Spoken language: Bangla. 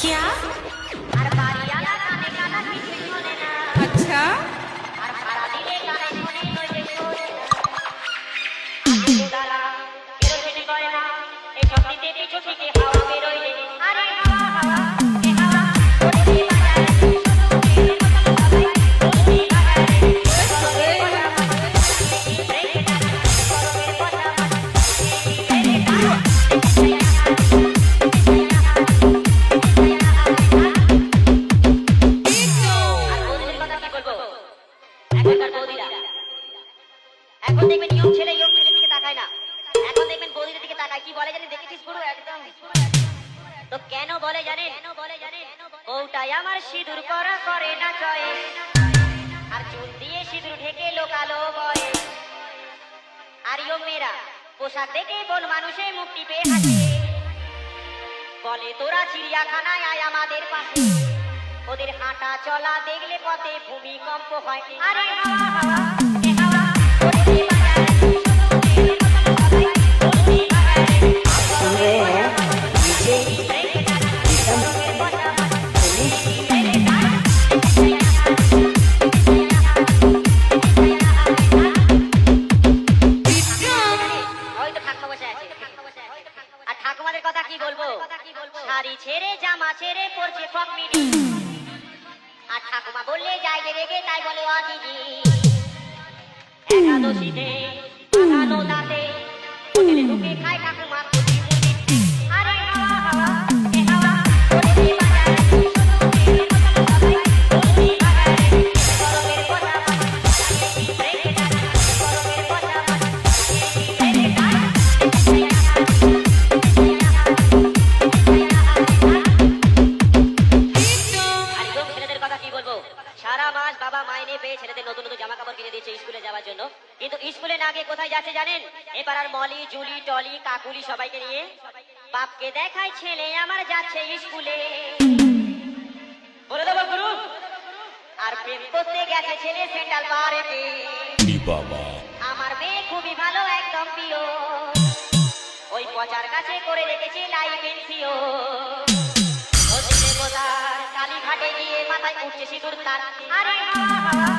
क्या? আর বাড়িওয়ালা কানে কানা কিছুই শোনে না। अच्छा আর ভাড়া দিলে কানে শুনে নয় যে শোনে না। আগুন জ্বালা, কেরোসিন কয়লা, এসব দিতে পিছু থেকে হাওয়া বেরোয়। আরে হাওয়া হাওয়া, এ হাওয়া উঠতে বাজায়, শুধু উঠতে বাজায়, গরমের কথা রেখে টানা, গরমের কথা রেখে টানা। আর বৌদিদের কথা কি বলবো? এখনকার বৌদিরা এখন দেখবেন ইয়ং ছেলে ইয়ং মেয়েদের দিকে তাকায় না, এখন দেখবেন বৌদিদের দিকে তাকায়। কি বলে জানেন? দেখেছিস পুরো একদম। তো কেন বলে জানেন? বউটাই আমার সিঁদুর করা করে না চয়ে, আর চুল দিয়ে সিঁদুর ঢেকে লোকালো বয়ে। আর ইয়ং মেয়েরা পোশাক দেখে বন মানুষে মুখ টিপে হাসে, বলে তোরা চিড়িয়াখানায় আয় আমাদের পাশে। ওদের হাঁটা চলা দেখলে পথে ভূমিকম্প হয়। আরে হাওয়া হাওয়া, এ হাওয়া উঠতে বাজায়, শুধু উঠতে বাজায়, सुन रहे हैं डीजे রেখে টানা, গরমের কথা হয়তো ঠাকুমা বসে আছে। আর ঠাকুমাদের কথা কি বলবো? শাড়ি ছেড়ে জামা ছেড়ে পরছে ফ্রক মিডি। আর ঠাকুমা বললে যাই যে রেগে, তাই বলে ও দিদি। একাদশীতে বাঁধানো দাঁতে হোটেলে ঢুকে খায় ঠাকুমা প্রতি মুহূর্তে। আরে হাওয়া হাওয়া, এ হাওয়া উঠতে বাজায়, শুধু উঠতে বাজায়, গরমের কথা রেখে টানা, গরমের কথা রেখে টানা। আর ইয়ং ছেলেদের কথা কি বলবো? সারা মাস বাবা মাইনে পেয়ে ছেলেদের নতুন নতুন জামা কাপড় কিনে দিয়েছে স্কুলে যাওয়ার জন্য, কিন্তু স্কুলে না গিয়ে কোথায় যাচ্ছে জানেন? এ পাড়ার মলি জুলি টলি কাকুলি সবাইকে নিয়ে বাপকে দেখায় ছেলে আমার যাচ্ছে স্কুলে। বলে দেবো গুরু। আর প্রেম করতে গেছে ছেলে সেন্ট্রাল পার্কে। বাবা আমার মেয়ে খুবই ভালো একদম প্রিয়, ওই পচার কাছে করে রেখেছে লাইফ ইন্সিওর। কালীঘাটে গিয়ে মাথায় উঠছে সিঁদুর তার। আরে হাওয়া হাওয়া,